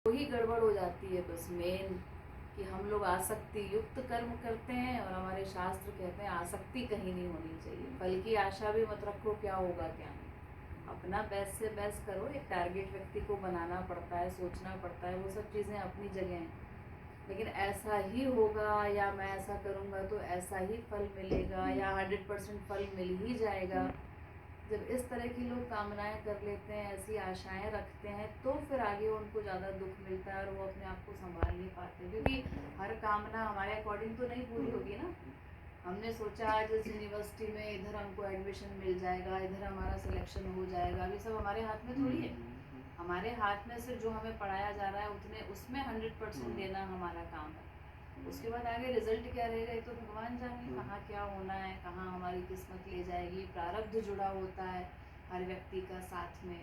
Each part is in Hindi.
वही गड़बड़ हो जाती है बस मेन, कि हम लोग आसक्ति युक्त कर्म करते हैं और हमारे शास्त्र कहते हैं आसक्ति कहीं नहीं होनी चाहिए। फल की आशा भी मत रखो, क्या होगा क्या नहीं। अपना बेस्ट से बेस्ट करो। एक टारगेट व्यक्ति को बनाना पड़ता है, सोचना पड़ता है, वो सब चीज़ें अपनी जगह हैं। लेकिन ऐसा ही होगा या मैं ऐसा करूँगा तो ऐसा ही फल मिलेगा या 100% फल मिल ही जाएगा, जब इस तरह की लोग कामनाएं कर लेते हैं, ऐसी आशाएं रखते हैं, तो फिर आगे उनको ज़्यादा दुख मिलता है और वो अपने आप को संभाल नहीं पाते। क्योंकि हर कामना हमारे अकॉर्डिंग तो नहीं पूरी होगी ना। हमने सोचा आज इस यूनिवर्सिटी में इधर हमको एडमिशन मिल जाएगा, इधर हमारा सिलेक्शन हो जाएगा, अभी सब हमारे हाथ में थोड़ी है। हमारे हाथ में सिर्फ जो हमें पढ़ाया जा रहा है उतने उसमें 100% देना हमारा काम है। उसके बाद आगे रिजल्ट क्या रहेगा ये तो भगवान जाने, कहाँ क्या होना है, कहाँ हमारी किस्मत ले जाएगी। प्रारब्ध जुड़ा होता है हर व्यक्ति का साथ में।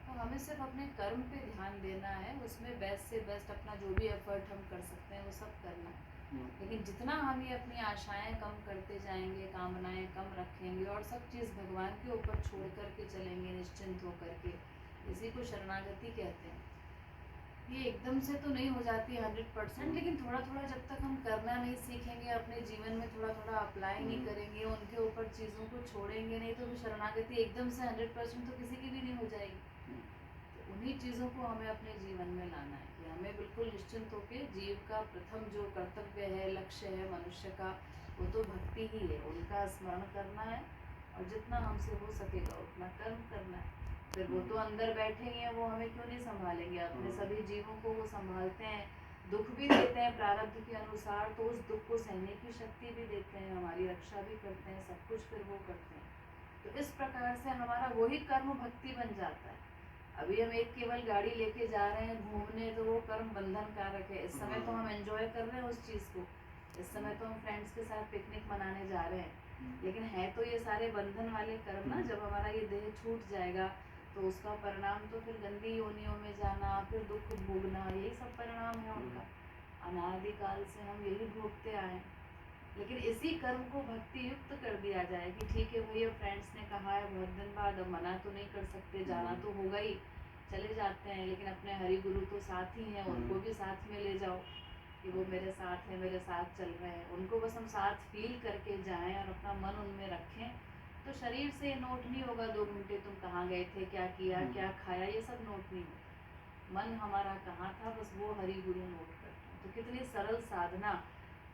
तो हमें सिर्फ अपने कर्म पे ध्यान देना है, उसमें बेस्ट से बेस्ट अपना जो भी एफर्ट हम कर सकते हैं वो सब करना है। लेकिन जितना हम ये अपनी आशाएं कम करते जाएंगे, कामनाएं कम रखेंगे और सब चीज़ भगवान के ऊपर छोड़ करके चलेंगे निश्चिंत होकर के, इसी को शरणागति कहते हैं। ये एकदम से तो नहीं हो जाती 100%, लेकिन थोड़ा थोड़ा जब तक हम करना नहीं सीखेंगे, अपने जीवन में थोड़ा थोड़ा अप्लाई नहीं करेंगे, उनके ऊपर चीज़ों को छोड़ेंगे नहीं, तो फिर शरणागति एकदम से 100% तो किसी की भी नहीं हो जाएगी। तो उन्हीं चीज़ों को हमें अपने जीवन में लाना है कि हमें बिल्कुल निश्चिंत होकर जीव का प्रथम जो कर्तव्य है, लक्ष्य है मनुष्य का, वो तो भक्ति ही है। उनका स्मरण करना है और जितना हमसे हो सकेगा उतना कर्म करना है। फिर वो तो अंदर बैठेंगे, वो हमें क्यों नहीं संभालेंगे। अपने सभी जीवों को वो संभालते हैं, दुख भी देते हैं प्रारब्ध के अनुसार, तो उस दुख को सहने की शक्ति भी देते हैं, हमारी रक्षा भी करते हैं, सब कुछ फिर वो करते हैं। तो इस प्रकार से हमारा वही कर्म भक्ति बन जाता है। अभी हम एक केवल गाड़ी लेके जा रहे हैं घूमने, तो वो कर्म बंधन कारक है। इस समय तो हम एंजॉय कर रहे हैं उस चीज़ को, इस समय तो हम फ्रेंड्स के साथ पिकनिक मनाने जा रहे हैं, लेकिन है तो ये सारे बंधन वाले कर्म ना। जब हमारा ये देह छूट जाएगा तो उसका परिणाम तो फिर गंदी योनियों में जाना, फिर दुख भोगना, यही सब परिणाम है उनका। अनादिकाल से हम यही भोगते आए। लेकिन इसी कर्म को भक्ति युक्त कर दिया जाए कि ठीक है भैया, फ्रेंड्स ने कहा है बहुत दिन बाद, अब मना तो नहीं कर सकते, जाना तो होगा ही, चले जाते हैं। लेकिन अपने हरि गुरु तो साथ ही हैं, उनको भी साथ में ले जाओ कि वो मेरे साथ हैं, मेरे साथ चल रहे हैं। उनको बस हम साथ फील करके जाएं और अपना मन उनमें रखें, तो शरीर से नोट नहीं होगा 2 घंटे तुम कहाँ गए थे, क्या किया, क्या खाया, ये सब नोट नहीं होगा। मन हमारा कहाँ था, बस वो हरि गुरु नोट करते हैं। तो कितनी सरल साधना।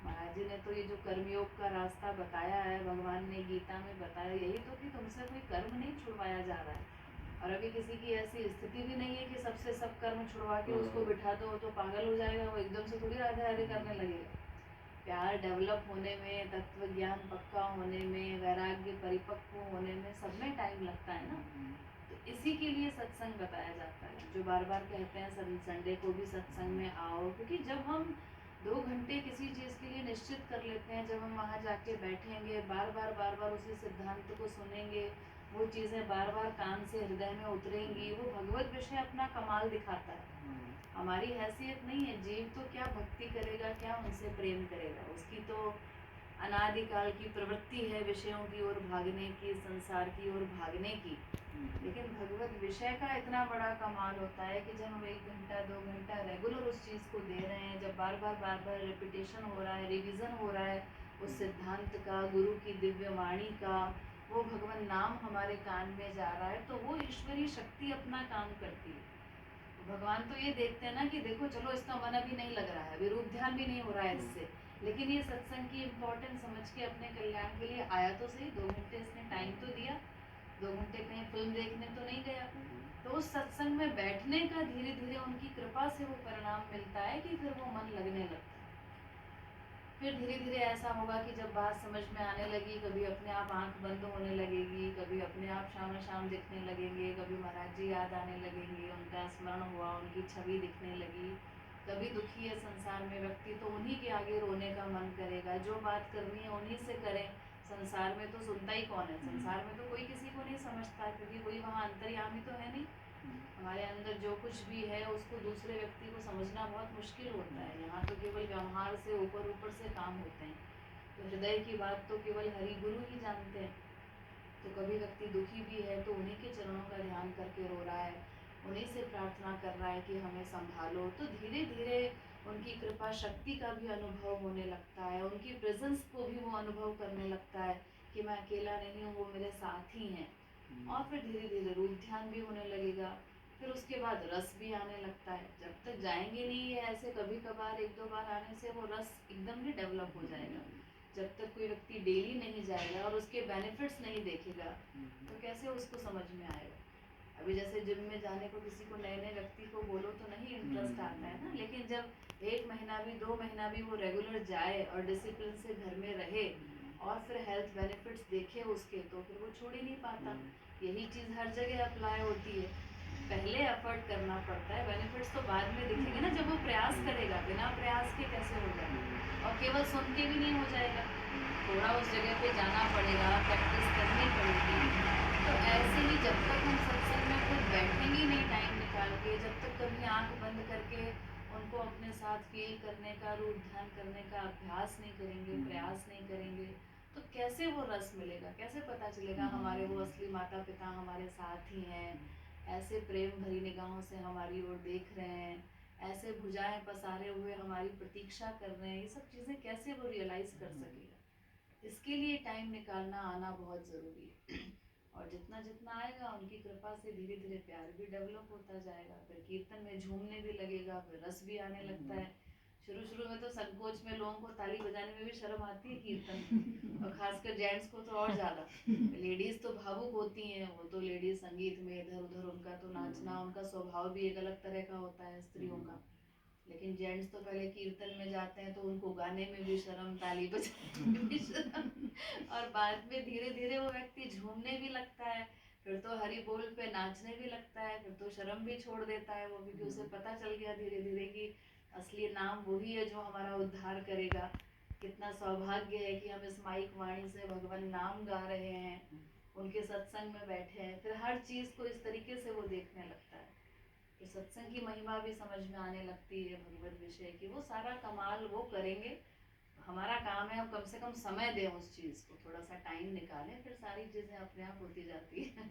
महाराज जी ने तो ये जो कर्मयोग का रास्ता बताया है, भगवान ने गीता में बताया, यही तो कि तुमसे कोई कर्म नहीं छुड़वाया जा रहा है। और अभी किसी की ऐसी स्थिति भी नहीं है कि सबसे सब कर्म छुड़वा के उसको बिठा दो तो पागल हो जाएगा, वो एकदम से थोड़ी राधे राधे करने लगेगा। प्यार डेवलप होने में, तत्व ज्ञान पक्का होने में, वैराग्य परिपक्व होने में, सब में टाइम लगता है ना। तो इसी के लिए सत्संग बताया जाता है, जो बार बार कहते हैं संडे को भी सत्संग में आओ। क्योंकि जब हम 2 घंटे किसी चीज़ के लिए निश्चित कर लेते हैं, जब हम वहाँ जाके बैठेंगे, बार बार उसी सिद्धांत को सुनेंगे, वो चीज़ें बार बार कान से हृदय में उतरेंगी, वो भगवत विषय अपना कमाल दिखाता है। हमारी हैसियत नहीं है। जीव तो क्या भक्ति करेगा, क्या उनसे प्रेम करेगा, उसकी तो अनादिकाल की प्रवृत्ति है विषयों की ओर भागने की, संसार की ओर भागने की। लेकिन भगवत विषय का इतना बड़ा कमाल होता है कि जब हम 1 घंटा 2 घंटा रेगुलर उस चीज़ को दे रहे हैं, जब बार बार रिपीटेशन हो रहा है, रिवीजन हो रहा है उस सिद्धांत का, गुरु की दिव्य वाणी का, वो भगवान नाम हमारे कान में जा रहा है, तो वो ईश्वरीय शक्ति अपना काम करती है। भगवान तो ये देखते हैं ना कि देखो चलो इसका मन अभी नहीं लग रहा है, अभी रूप ध्यान भी नहीं हो रहा है इससे, लेकिन ये सत्संग की इम्पोर्टेंस समझ के अपने कल्याण के लिए आया तो सही, 2 घंटे इसने टाइम तो दिया, 2 घंटे कहीं फिल्म देखने तो नहीं गया। तो उस सत्संग में बैठने का धीरे धीरे उनकी कृपा से वो परिणाम मिलता है कि फिर वो मन लगने लगता है। फिर धीरे धीरे ऐसा होगा कि जब बात समझ में आने लगी, कभी अपने आप आंख बंद होने लगेगी, कभी अपने आप शाम दिखने लगेंगे, कभी महाराज जी याद आने लगेंगे, उनका स्मरण हुआ, उनकी छवि दिखने लगी। कभी दुखी है संसार में व्यक्ति तो उन्हीं के आगे रोने का मन करेगा, जो बात करनी है उन्हीं से करें। संसार में तो सुनता ही कौन है, संसार में तो कोई किसी को नहीं समझता, क्योंकि कोई वहाँ अंतर्यामी तो है नहीं। हमारे अंदर जो कुछ भी है उसको दूसरे व्यक्ति को समझना बहुत मुश्किल होता है। यहाँ तो केवल व्यवहार से ऊपर से काम होते हैं, तो हृदय की बात तो केवल हरि गुरु ही जानते हैं। तो कभी व्यक्ति दुखी भी है तो उन्हीं के चरणों का ध्यान करके रो रहा है, उन्हीं से प्रार्थना कर रहा है कि हमें संभालो, तो धीरे धीरे उनकी कृपा शक्ति का भी अनुभव होने लगता है, उनकी प्रेजेंस को भी वो अनुभव करने लगता है कि मैं अकेला नहीं हूँ, वो मेरे साथ ही हैं। और फिर धीरे धीरे रूप ध्यान भी होने लगेगा, फिर उसके बाद रस भी आने लगता है। जब तक जाएंगे नहीं ये ऐसे कभी कभार एक दो बार आने से वो रस एकदम नहीं डेवलप हो जाएगा। जब तक कोई व्यक्ति डेली नहीं जाएगा और उसके बेनिफिट्स नहीं देखेगा तो कैसे उसको समझ में आएगा। अभी जैसे जिम में जाने को किसी को नए नए व्यक्ति को बोलो तो नहीं इंटरेस्ट आता है ना, लेकिन जब 1 महीना भी 2 महीना भी वो रेगुलर जाए और डिसिप्लिन से घर में रहे और फिर हेल्थ बेनिफिट्स देखे उसके, तो फिर वो छोड़ ही नहीं पाता। यही चीज़ हर जगह अप्लाई होती है, पहले एफर्ट करना पड़ता है, बेनिफिट्स तो बाद में दिखेंगे ना जब वो प्रयास करेगा। बिना प्रयास के कैसे हो जाएगा, और केवल सुन के भी नहीं हो जाएगा, थोड़ा उस जगह पे जाना पड़ेगा, प्रैक्टिस करनी पड़ेगी। तो ऐसे ही जब तक हम सत्संग में फिर बैठेंगे नहीं टाइम निकाल के, जब तक कभी आंख बंद करके उनको अपने साथ फील करने का, रूप ध्यान करने का अभ्यास नहीं करेंगे, प्रयास नहीं करेंगे, तो कैसे वो रस मिलेगा, कैसे पता चलेगा हमारे वो असली माता पिता हमारे साथ ही हैं, ऐसे प्रेम भरी निगाहों से हमारी ओर देख रहे हैं, ऐसे भुजाएं पसारे हुए हमारी प्रतीक्षा कर रहे हैं। ये सब चीज़ें कैसे वो रियलाइज कर सकेगा। इसके लिए टाइम निकालना आना बहुत ज़रूरी है। और जितना जितना आएगा उनकी कृपा से धीरे धीरे प्यार भी डेवलप होता जाएगा, फिर कीर्तन में झूमने भी लगेगा, फिर रस भी आने लगता है। शुरू में तो संकोच में लोगों को ताली बजाने में भी शर्म आती है कीर्तन में, और खासकर जेंट्स को तो और ज़्यादा। लेडीज़ तो भावुक होती हैं, वो तो लेडीज़ संगीत में इधर उधर उनका तो नाचना, उनका स्वभाव भी एक अलग तरह का होता है स्त्रियों का। लेकिन जेंट्स तो पहले कीर्तन में जाते हैं तो उनको गाने में भी शर्म, ताली बजाने में भी शर्म, और बाद में धीरे धीरे वो व्यक्ति झूमने भी लगता है, फिर तो हरि बोल पे नाचने भी लगता है, फिर तो शर्म भी छोड़ देता है वो, क्योंकि उसे पता चल गया धीरे धीरे कि असली नाम वही है जो हमारा उद्धार करेगा। कितना सौभाग्य है कि हम इस माइक वाणी से भगवान नाम गा रहे हैं, उनके सत्संग में बैठे हैं। फिर हर चीज़ को इस तरीके से वो देखने लगता है, तो सत्संग की महिमा भी समझ में आने लगती है, भगवत विषय की। वो सारा कमाल वो करेंगे, हमारा काम है हम कम से कम समय दें उस चीज़ को, थोड़ा सा टाइम निकालें, फिर सारी चीज़ें अपने आप होती जाती है।